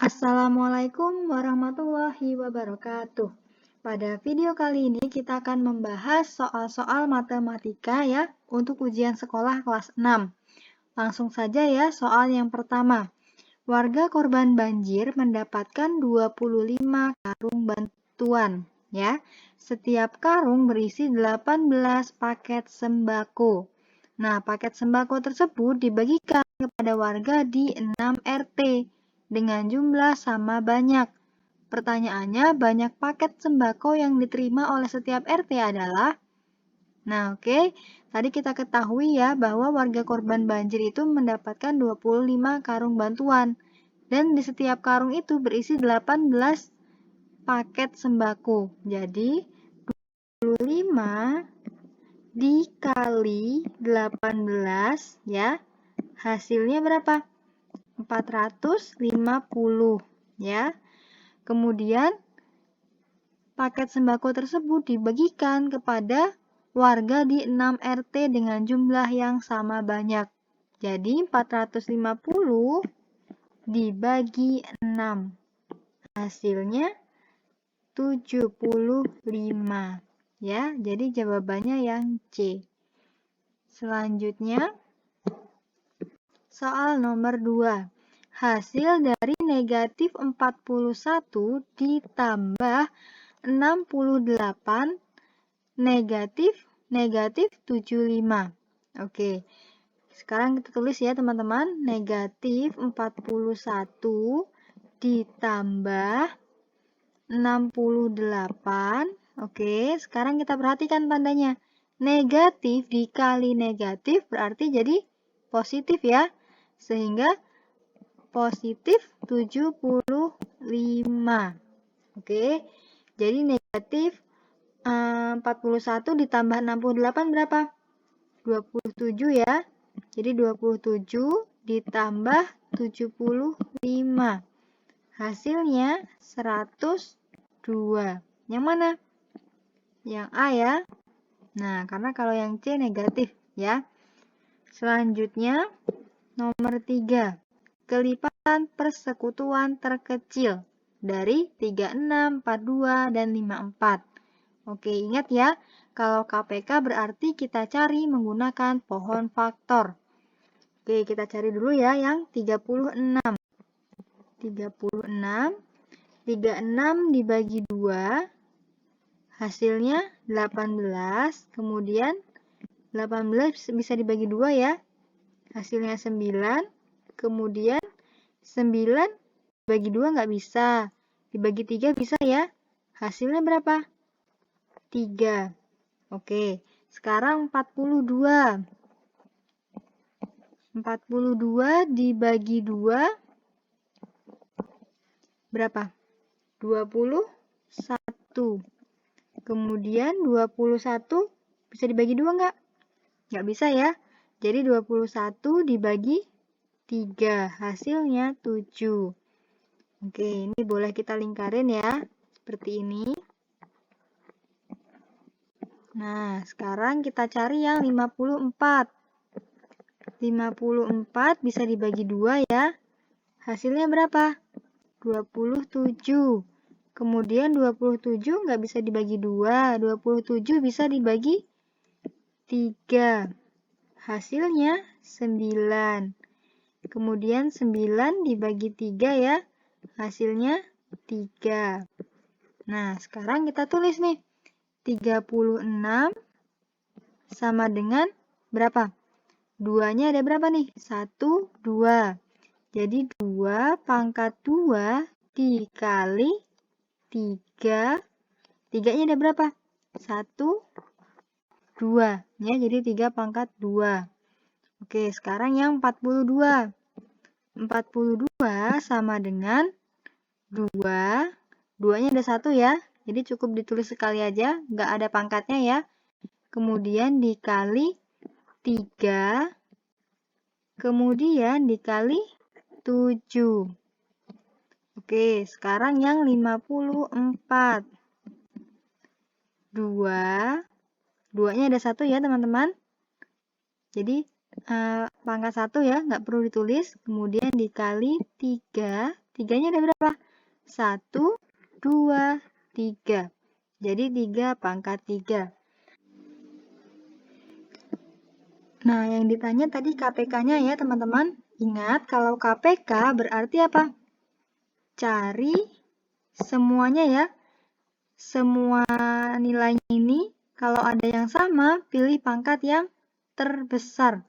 Assalamualaikum warahmatullahi wabarakatuh. Pada video kali ini kita akan membahas soal-soal matematika ya untuk ujian sekolah kelas 6. Langsung saja ya soal yang pertama. Warga korban banjir mendapatkan 25 karung bantuan ya. Setiap karung berisi 18 paket sembako. Nah, paket sembako tersebut dibagikan kepada warga di 6 RT dengan jumlah sama banyak. Pertanyaannya, banyak paket sembako yang diterima oleh setiap RT adalah? Nah, oke. Tadi kita ketahui ya bahwa warga korban banjir itu mendapatkan 25 karung bantuan. Dan di setiap karung itu berisi 18 paket sembako. Jadi, 25 dikali 18 ya. Hasilnya berapa? 450 ya. Kemudian paket sembako tersebut dibagikan kepada warga di 6 RT dengan jumlah yang sama banyak. Jadi 450 dibagi 6. Hasilnya 75 ya. Jadi jawabannya yang C. Selanjutnya soal nomor 2. Hasil dari negatif 41 ditambah 68 negatif 75. Oke. Sekarang kita tulis ya teman-teman. Negatif 41 ditambah 68. Oke. Sekarang kita perhatikan tandanya. Negatif dikali negatif berarti jadi positif ya. Sehingga positif 75. Oke. Jadi negatif 41 ditambah 68 berapa? 27 ya. Jadi 27 ditambah 75. Hasilnya 102. Yang mana? Yang A ya. Nah, karena kalau yang C negatif ya. Selanjutnya nomor 3. Kelipatan persekutuan terkecil dari 36, 42, dan 54. Oke, ingat ya, kalau KPK berarti kita cari menggunakan pohon faktor. Oke, kita cari dulu ya yang 36. 36 dibagi 2, hasilnya 18. Kemudian 18 bisa dibagi 2 ya, hasilnya 9. Kemudian 9 dibagi 2 nggak bisa. Dibagi 3 bisa ya. Hasilnya berapa? 3. Oke, sekarang 42. 42 dibagi 2 berapa? 21. Kemudian 21 bisa dibagi 2 nggak? Nggak bisa ya. Jadi 21 dibagi 3. Hasilnya 7. Oke, ini boleh kita lingkarin ya. Seperti ini. Nah, sekarang kita cari yang 54. 54 bisa dibagi 2 ya. Hasilnya berapa? 27. Kemudian 27 nggak bisa dibagi 2. 27 bisa dibagi 3. Hasilnya 9. Kemudian 9 dibagi 3 ya. Hasilnya 3. Nah, sekarang kita tulis nih. 36 sama dengan berapa? 2-nya ada berapa nih? 1, 2. Jadi 2 pangkat 2 dikali 3. 3-nya ada berapa? 1, 2. Ya, jadi 3 pangkat 2. Oke, sekarang yang 42. 42 sama dengan 2. 2-nya ada 1 ya. Jadi cukup ditulis sekali aja, nggak ada pangkatnya ya. Kemudian dikali 3. Kemudian dikali 7. Oke, sekarang yang 54. 2-nya ada 1 ya teman-teman. Jadi pangkat 1 ya, nggak perlu ditulis. Kemudian dikali 3. 3-nya ada berapa? 1, 2, 3. Jadi 3 pangkat 3. Nah, yang ditanya tadi KPK-nya ya teman-teman. Ingat kalau KPK berarti apa? Cari semuanya ya. Semua nilainya ini kalau ada yang sama, pilih pangkat yang terbesar.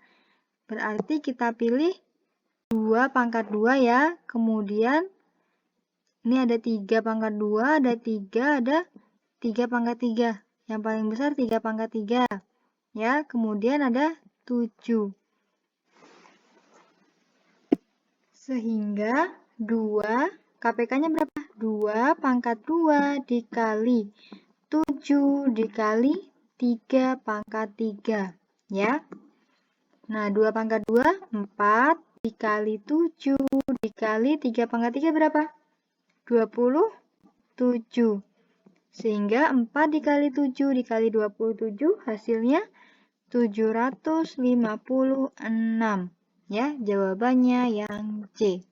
Berarti kita pilih 2 pangkat 2 ya. Kemudian ini ada 3 pangkat 2, ada 3, ada 3 pangkat 3. Yang paling besar 3 pangkat 3. Ya, kemudian ada 7. Sehingga 2, KPK-nya berapa? 2 pangkat 2 dikali 7 dikali 3 pangkat 3. Ya. Nah, 2 pangkat 2, 4 dikali 7 dikali 3 pangkat 3 berapa? 27. Sehingga 4 dikali 7 dikali 27 hasilnya 756. Ya, jawabannya yang C.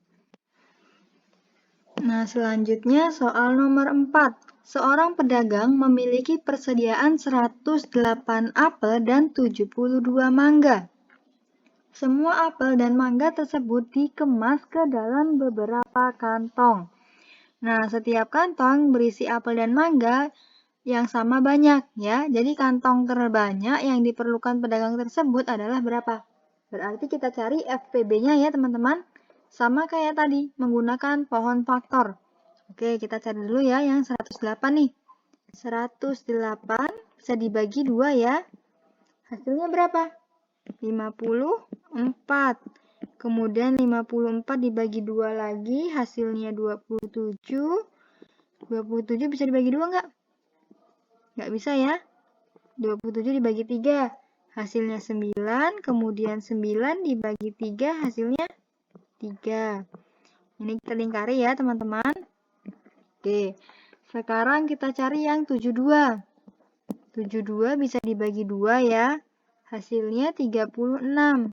Nah, selanjutnya soal nomor 4. Seorang pedagang memiliki persediaan 108 apel dan 72 mangga. Semua apel dan mangga tersebut dikemas ke dalam beberapa kantong. Nah, setiap kantong berisi apel dan mangga yang sama banyak ya. Jadi kantong terbanyak yang diperlukan pedagang tersebut adalah berapa? Berarti kita cari FPB-nya ya teman-teman. Sama kayak tadi, menggunakan pohon faktor. Oke, kita cari dulu ya yang 108 nih. 108 bisa dibagi 2 ya. Hasilnya berapa? 54. Kemudian 54 dibagi 2 lagi, hasilnya 27. 27 bisa dibagi 2 nggak? Nggak bisa ya. 27 dibagi 3, hasilnya 9. Kemudian 9 dibagi 3, hasilnya 3. Ini kita lingkari ya teman-teman. Oke, sekarang kita cari yang 72. 72 bisa dibagi 2 ya. Hasilnya 36.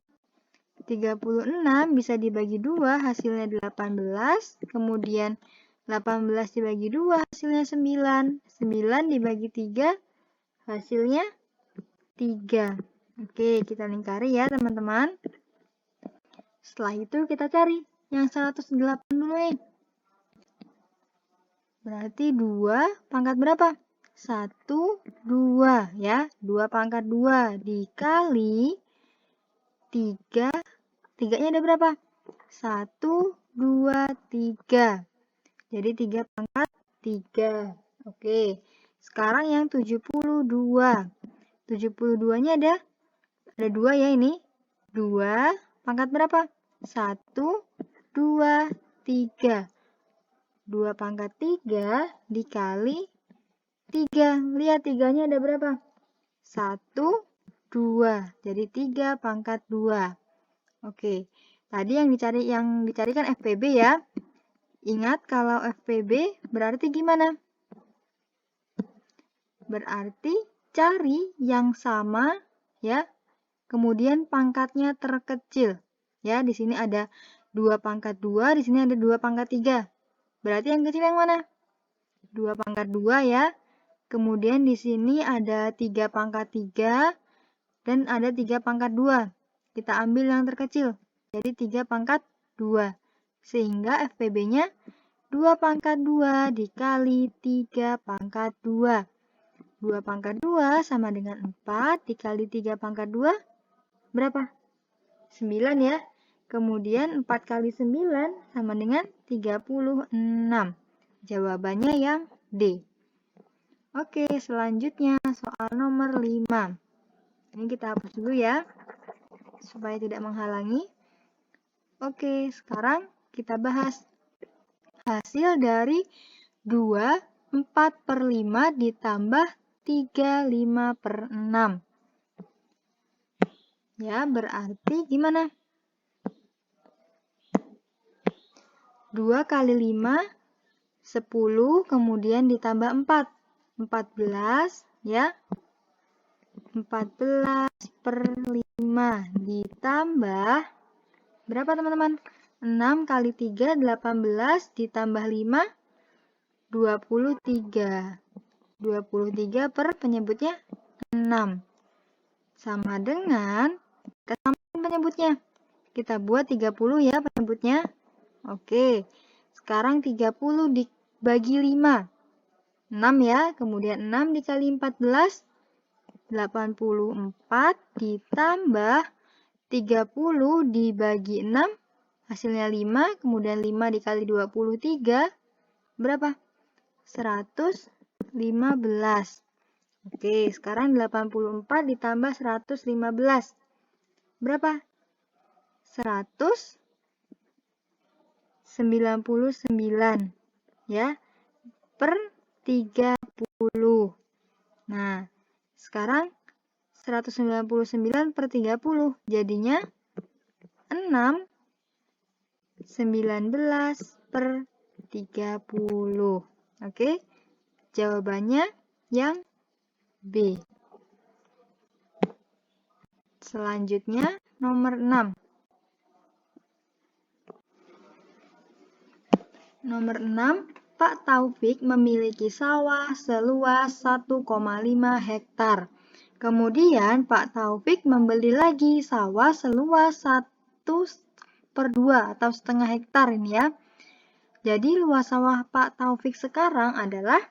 36 bisa dibagi 2, hasilnya 18. Kemudian 18 dibagi 2, hasilnya 9. 9 dibagi 3, hasilnya 3. Oke, kita lingkari ya teman-teman. Setelah itu kita cari yang 108 dulu nih. Berarti 2 pangkat berapa? 1, 2 ya. 2 pangkat 2 dikali 3. 3-nya ada berapa? 1, 2, 3. Jadi 3 pangkat 3. Oke. Sekarang yang 72. 72-nya ada 2 ya ini. 2 pangkat berapa? 1, 2, 3. 2 pangkat 3 dikali 3. Lihat 3-nya ada berapa? 1, 2. Jadi 3 pangkat 2. Oke. Tadi yang dicarikan FPB ya. Ingat kalau FPB berarti gimana? Berarti cari yang sama ya. Kemudian pangkatnya terkecil. Ya, di sini ada 2 pangkat 2, di sini ada 2 pangkat 3. Berarti yang kecil yang mana? 2 pangkat 2 ya. Kemudian di sini ada 3 pangkat 3 dan ada 3 pangkat 2. Kita ambil yang terkecil. Jadi 3 pangkat 2. Sehingga FPB-nya 2 pangkat 2 dikali 3 pangkat 2. 2 pangkat 2 sama dengan 4 dikali 3 pangkat 2. Berapa? 9 ya. Kemudian 4 kali 9 sama dengan 36. Jawabannya yang D. Oke, selanjutnya soal nomor 5. Ini kita hapus dulu ya, supaya tidak menghalangi. Oke, sekarang kita bahas hasil dari 2, 4/5 ditambah 3, 5/6. Ya, berarti gimana? 2 kali 5, 10, kemudian ditambah 4. 14, ya. 14/5 ditambah, berapa teman-teman? 6 kali 3, 18, ditambah 5, 23. 23 per penyebutnya 6. Sama dengan, kita tambahkan penyebutnya. Kita buat 30 ya penyebutnya. Oke, sekarang 30 dibagi 5. 6 ya, kemudian 6 dikali 14, 84, ditambah 30 dibagi 6, hasilnya 5, kemudian 5 dikali 23, berapa? 115. Oke, sekarang 84 ditambah 115. Berapa? 199 ya, per 30. Nah, sekarang 199 per 30 jadinya 6, 19 per 30. Oke, jawabannya yang B. Selanjutnya nomor 6. Nomor 6, Pak Taufik memiliki sawah seluas 1,5 hektar. Kemudian Pak Taufik membeli lagi sawah seluas 1/2 atau setengah hektar ini ya. Jadi luas sawah Pak Taufik sekarang adalah,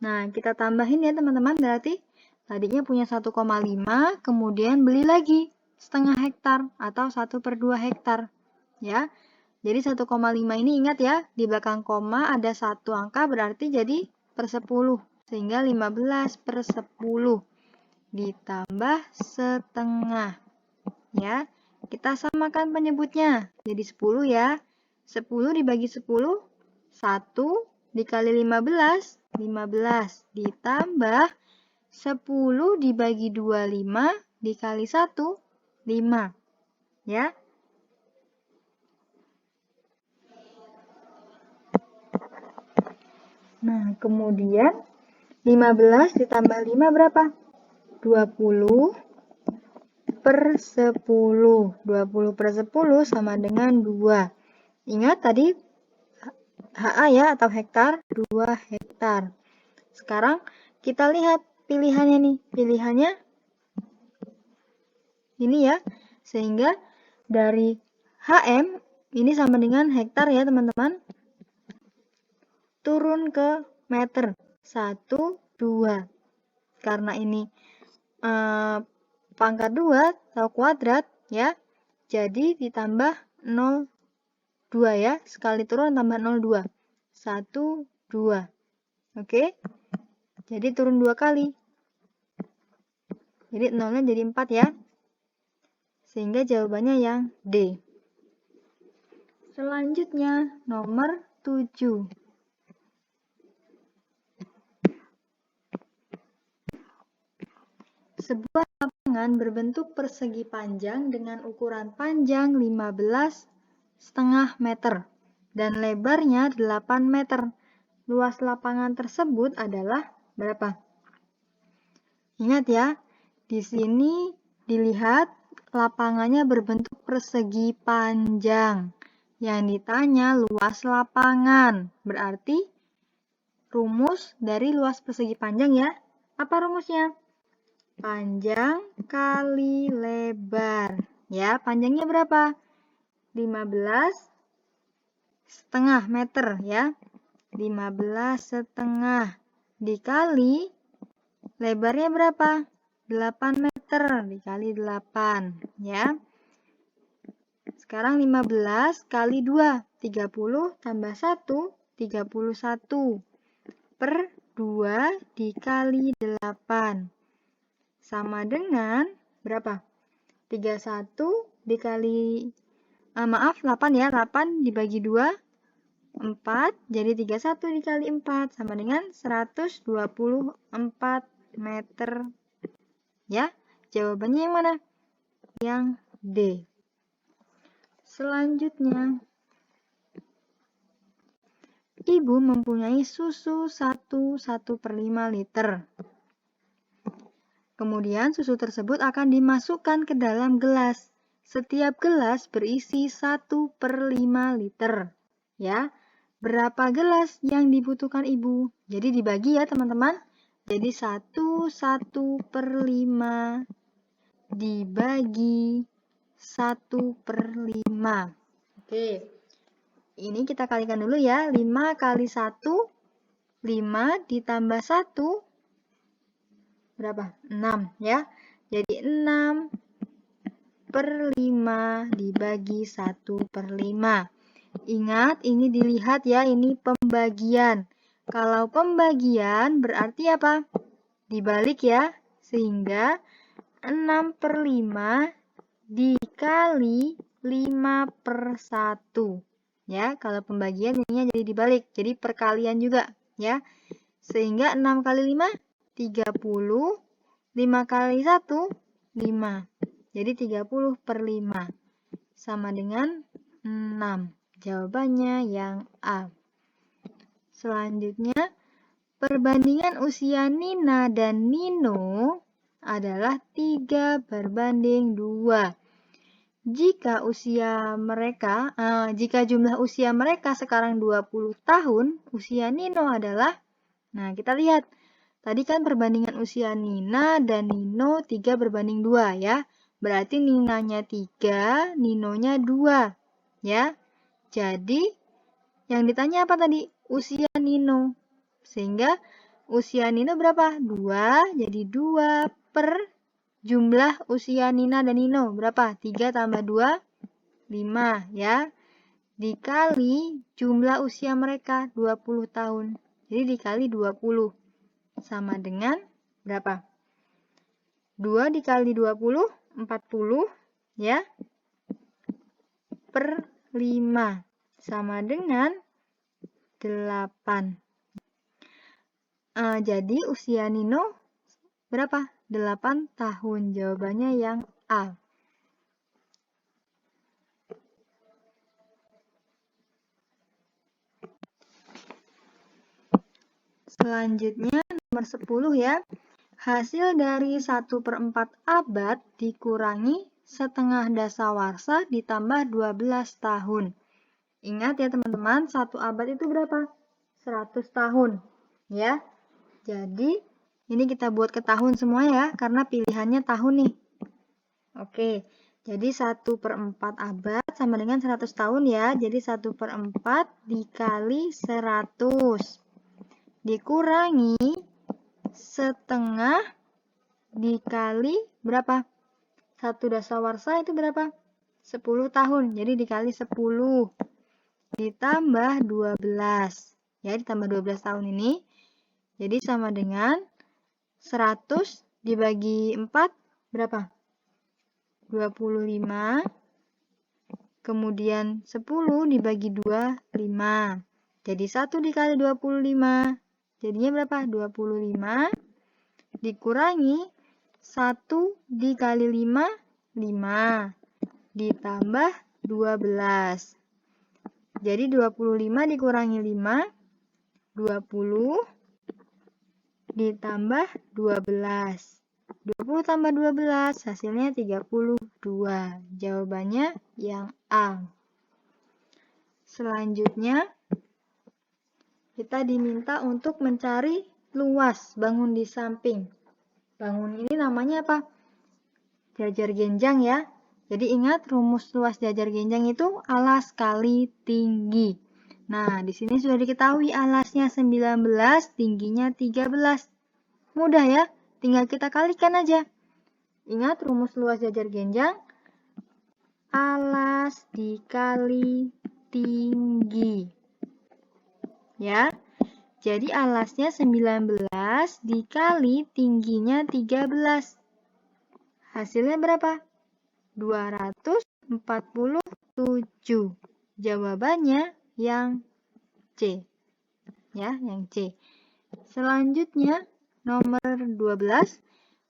nah kita tambahin ya teman-teman, berarti tadinya punya 1,5, kemudian beli lagi setengah hektar atau 1/2 hektar ya. Jadi 1,5 ini ingat ya, di belakang koma ada satu angka berarti jadi per 10. Sehingga 15 per 10 ditambah setengah. Ya, kita samakan penyebutnya. Jadi 10 ya. 10 dibagi 10, 1 dikali 15, 15 ditambah 10 dibagi 25 dikali 1, 5. Ya. Nah, kemudian 15 ditambah 5 berapa? 20 per 10. 20 per 10 sama dengan 2. Ingat tadi HA ya atau hektar, 2 hektar. Sekarang kita lihat pilihannya nih. Pilihannya ini ya. Sehingga dari HM ini sama dengan hektar ya teman-teman. Turun ke meter. 1, 2. Karena ini pangkat 2 atau kuadrat ya. Jadi ditambah 0, 2 ya. Sekali turun tambah 0, 2. 1, 2. Oke. Jadi turun 2 kali. Jadi 0-nya jadi 4 ya. Sehingga jawabannya yang D. Selanjutnya nomor 7. Sebuah lapangan berbentuk persegi panjang dengan ukuran panjang 15,5 meter dan lebarnya 8 meter. Luas lapangan tersebut adalah berapa? Ingat ya, di sini dilihat lapangannya berbentuk persegi panjang. Yang ditanya luas lapangan. Berarti rumus dari luas persegi panjang ya. Apa rumusnya? Panjang kali lebar. Ya, panjangnya berapa? 15,5 meter ya. 15,5 dikali lebarnya berapa? 8 meter dikali 8 ya. Sekarang 15 kali 2, 30 tambah 1, 31 per 2 dikali 8. Sama dengan berapa? 31 dikali, 8 ya, 8 dibagi 2, 4, jadi 31 dikali 4 sama dengan 124 meter. Ya, jawabannya yang mana? Yang D. Selanjutnya, ibu mempunyai susu 1/1/5 liter. Kemudian susu tersebut akan dimasukkan ke dalam gelas. Setiap gelas berisi 1/5 liter. Ya, berapa gelas yang dibutuhkan Ibu? Jadi dibagi ya teman-teman. Jadi 1/5 dibagi 1/5. Oke, ini kita kalikan dulu ya. 5 kali 1, 5 ditambah 1, berapa? 6 ya. Jadi 6/5 dibagi 1/5. Ingat, ini dilihat ya, ini pembagian. Kalau pembagian berarti apa? Dibalik ya, sehingga 6/5 dikali 5/1. Ya, kalau pembagian ininya jadi dibalik, jadi perkalian juga ya. Sehingga 6 kali 5, 30. 5 kali 1, 5. Jadi 30/5 sama dengan 6. Jawabannya yang A. Selanjutnya, perbandingan usia Nina dan Nino adalah 3/2. Jika jumlah usia mereka sekarang 20 tahun, usia Nino adalah, nah kita lihat, tadi kan perbandingan usia Nina dan Nino 3/2 ya. Berarti Ninanya 3, Ninonya 2 ya. Jadi yang ditanya apa tadi? Usia Nino. Sehingga usia Nino berapa? 2, jadi 2 per jumlah usia Nina dan Nino. Berapa? 3 tambah 2, 5 ya. Dikali jumlah usia mereka 20 tahun. Jadi dikali 20. Sama dengan berapa? 2 dikali 20, 40 ya. Per 5 sama dengan 8. Jadi usia Nino berapa? 8 tahun. Jawabannya yang A. Selanjutnya nomor 10 ya. Hasil dari 1/4 abad dikurangi setengah dasawarsa ditambah 12 tahun. Ingat ya teman-teman, 1 abad itu berapa? 100 tahun. Ya. Jadi, ini kita buat ke tahun semua ya, karena pilihannya tahun nih. Oke, jadi 1/4 abad sama dengan 100 tahun ya. Jadi 1/4 dikali 100. Dikurangi setengah dikali berapa? 1 dasawarsa itu berapa? 10 tahun. Jadi dikali 10. Ditambah 12. Ya, ditambah 12 tahun ini. Jadi sama dengan 100 dibagi 4 berapa? 25. Kemudian 10 dibagi 2, 5. Jadi 1 dikali 25. Jadinya berapa? 25. Dikurangi 1 dikali 5, 5. Ditambah 12. Jadi 25 dikurangi 5, 20. Ditambah 12. 20 tambah 12, hasilnya 32. Jawabannya yang A. Selanjutnya, kita diminta untuk mencari luas bangun di samping. Bangun ini namanya apa? Jajar genjang ya. Jadi ingat rumus luas jajar genjang itu alas kali tinggi. Nah, di sini sudah diketahui alasnya 19, tingginya 13. Mudah ya, tinggal kita kalikan aja. Ingat rumus luas jajar genjang, alas dikali tinggi. Ya, jadi alasnya 19 dikali tingginya 13. Hasilnya berapa? 247. Jawabannya yang C. Ya, yang C. Selanjutnya, nomor 12.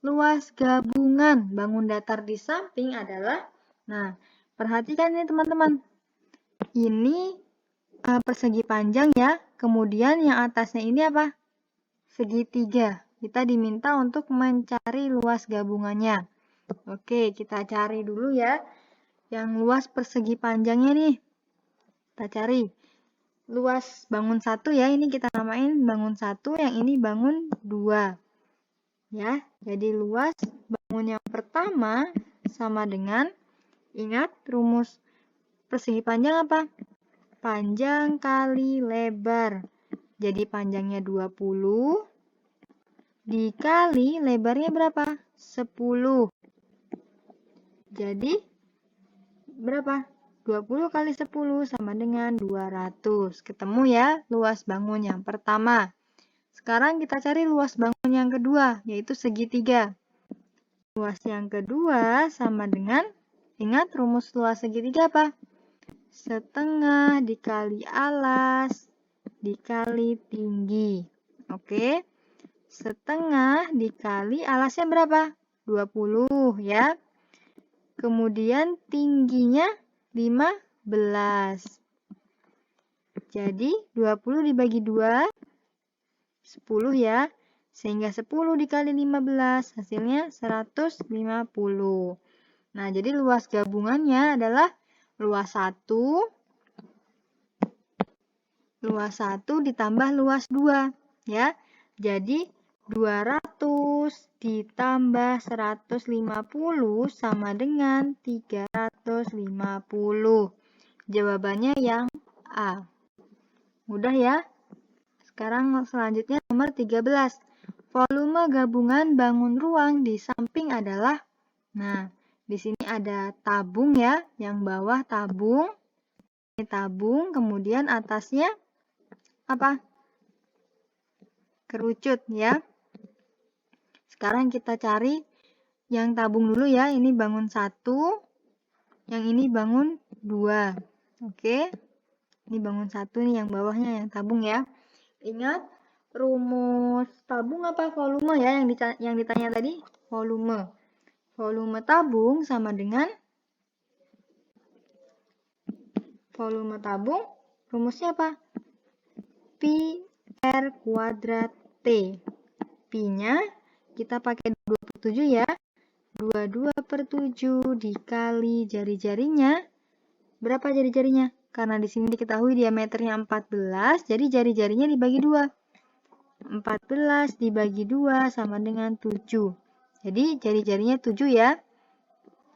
Luas gabungan bangun datar di samping adalah, nah, perhatikan ini teman-teman. Ini persegi panjang ya. Kemudian yang atasnya ini apa? Segitiga. Kita diminta untuk mencari luas gabungannya. Oke, kita cari dulu ya. Yang luas persegi panjangnya nih. Kita cari. Luas bangun 1 ya, ini kita namain bangun 1, yang ini bangun 2. Ya, jadi luas bangun yang pertama sama dengan, ingat rumus persegi panjang apa? Panjang kali lebar. Jadi panjangnya 20 dikali lebarnya berapa? 10. Jadi berapa? 20 kali 10 sama dengan 200. Ketemu ya luas bangun yang pertama. Sekarang kita cari luas bangun yang kedua, yaitu segitiga. Luas yang kedua sama dengan, ingat rumus luas segitiga apa? Setengah dikali alas dikali tinggi. Oke. Setengah dikali alasnya berapa? 20 ya. Kemudian tingginya 15. Jadi 20 dibagi 2, 10 ya. Sehingga 10 dikali 15 hasilnya 150. Nah, jadi luas gabungannya adalah luas 1 ditambah luas 2 ya. Jadi 200 ditambah 150 sama dengan 350. Jawabannya yang A. Mudah ya. Sekarang selanjutnya nomor 13. Volume gabungan bangun ruang di samping adalah, nah, di sini ada tabung ya, yang bawah tabung. Ini tabung, kemudian atasnya apa? Kerucut ya. Sekarang kita cari yang tabung dulu ya. Ini bangun 1, yang ini bangun 2. Oke. Ini bangun 1 nih, yang bawahnya yang tabung ya. Ingat rumus tabung apa volume ya yang ditanya tadi? Volume. Volume tabung sama dengan volume tabung rumusnya apa? Pi R kuadrat T. Pi-nya kita pakai 27 ya. 22/7 dikali jari-jarinya. Berapa jari-jarinya? Karena di sini diketahui diameternya 14, jadi jari-jarinya dibagi 2. 14 dibagi 2 sama dengan 7. Jadi jari-jarinya 7 ya.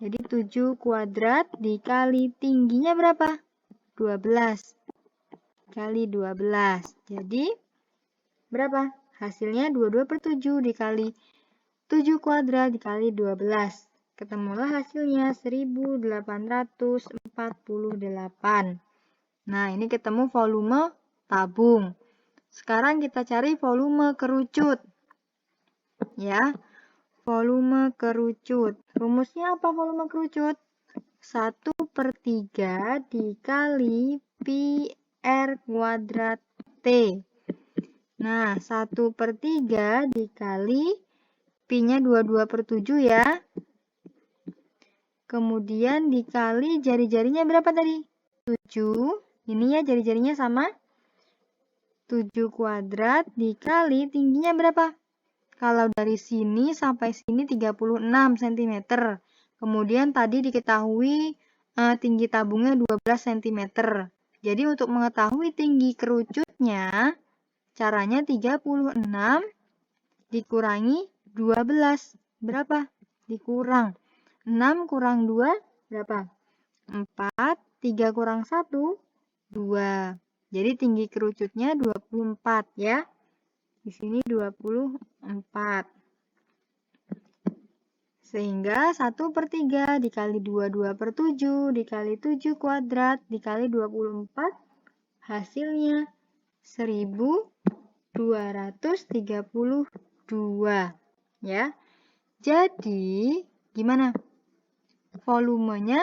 Jadi 7 kuadrat dikali tingginya berapa? 12 kali 12. Jadi berapa? Hasilnya 22/7 dikali 7 kuadrat dikali 12. Ketemulah hasilnya 1848. Nah, ini ketemu volume tabung. Sekarang kita cari volume kerucut. Ya, volume kerucut. Rumusnya apa volume kerucut? 1/3 dikali Pi R kuadrat T. Nah, 1/3 dikali Pi-nya 22/7 ya. Kemudian dikali jari-jarinya berapa tadi? 7. Ini ya jari-jarinya sama. 7 kuadrat dikali tingginya berapa? Kalau dari sini sampai sini 36 cm. Kemudian tadi diketahui tinggi tabungnya 12 cm. Jadi untuk mengetahui tinggi kerucutnya, caranya 36 dikurangi 12. Berapa? Dikurang. 6 kurang 2 berapa? 4. 3 kurang 1, 2. Jadi tinggi kerucutnya 24 ya. Di sini 24. Sehingga 1/3 dikali 22/7 dikali 7 kuadrat dikali 24 hasilnya 1232 ya. Jadi gimana? Volumenya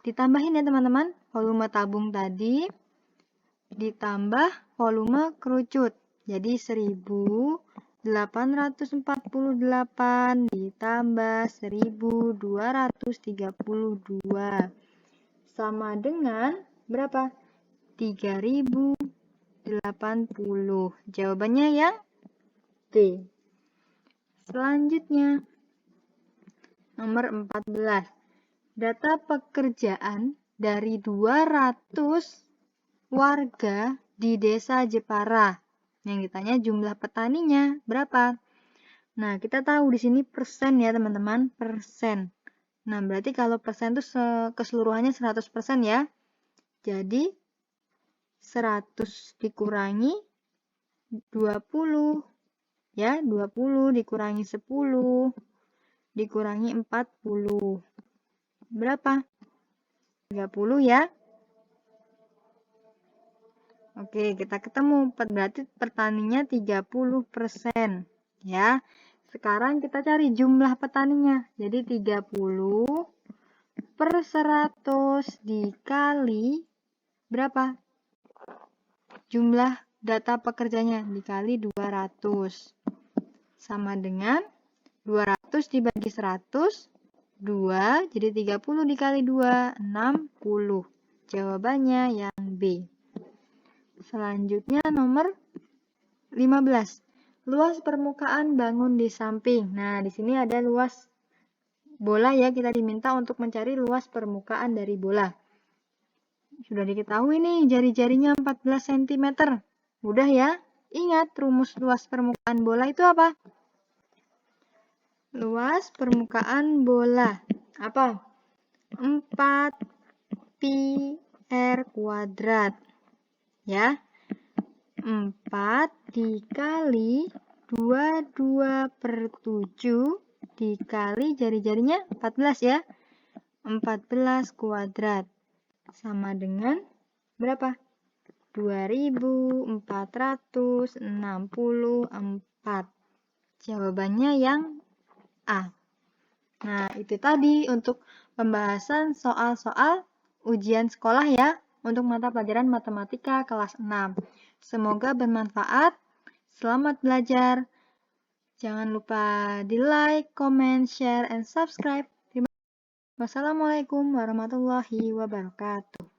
ditambahin ya teman-teman. Volume tabung tadi ditambah volume kerucut. Jadi 1848 ditambah 1232 sama dengan berapa? 3080. Jawabannya yang D. Selanjutnya nomor 14. data pekerjaan dari 200 warga di desa Jepara. Yang ditanya jumlah petaninya berapa? Nah, kita tahu di sini persen ya, teman-teman, persen. Nah, berarti kalau persen itu keseluruhannya 100% ya. Jadi 100 dikurangi 20 ya, 20 dikurangi 10 dikurangi 40. Berapa? 30 ya. Oke, kita ketemu. Berarti petaninya 30% ya. Sekarang kita cari jumlah petaninya. Jadi 30 per 100 dikali berapa? Jumlah data pekerjanya dikali 200. Sama dengan 200 dibagi 100, 2. Jadi 30 dikali 2, 60. Jawabannya yang B. Selanjutnya nomor 15. Luas permukaan bangun di samping. Nah, di sini ada luas bola ya, kita diminta untuk mencari luas permukaan dari bola. Sudah diketahui nih jari-jarinya 14 cm. Mudah ya? Ingat rumus luas permukaan bola itu apa? Luas permukaan bola. Apa? 4 pi r kuadrat. Ya. 4 dikali 22 per 7 dikali jari-jarinya 14 ya. 14 kuadrat. Sama dengan berapa? 2464. Jawabannya yang A. Nah, itu tadi untuk pembahasan soal-soal ujian sekolah ya, untuk mata pelajaran matematika kelas 6. Semoga bermanfaat. Selamat belajar. Jangan lupa di like, comment, share, and subscribe. Wassalamualaikum warahmatullahi wabarakatuh.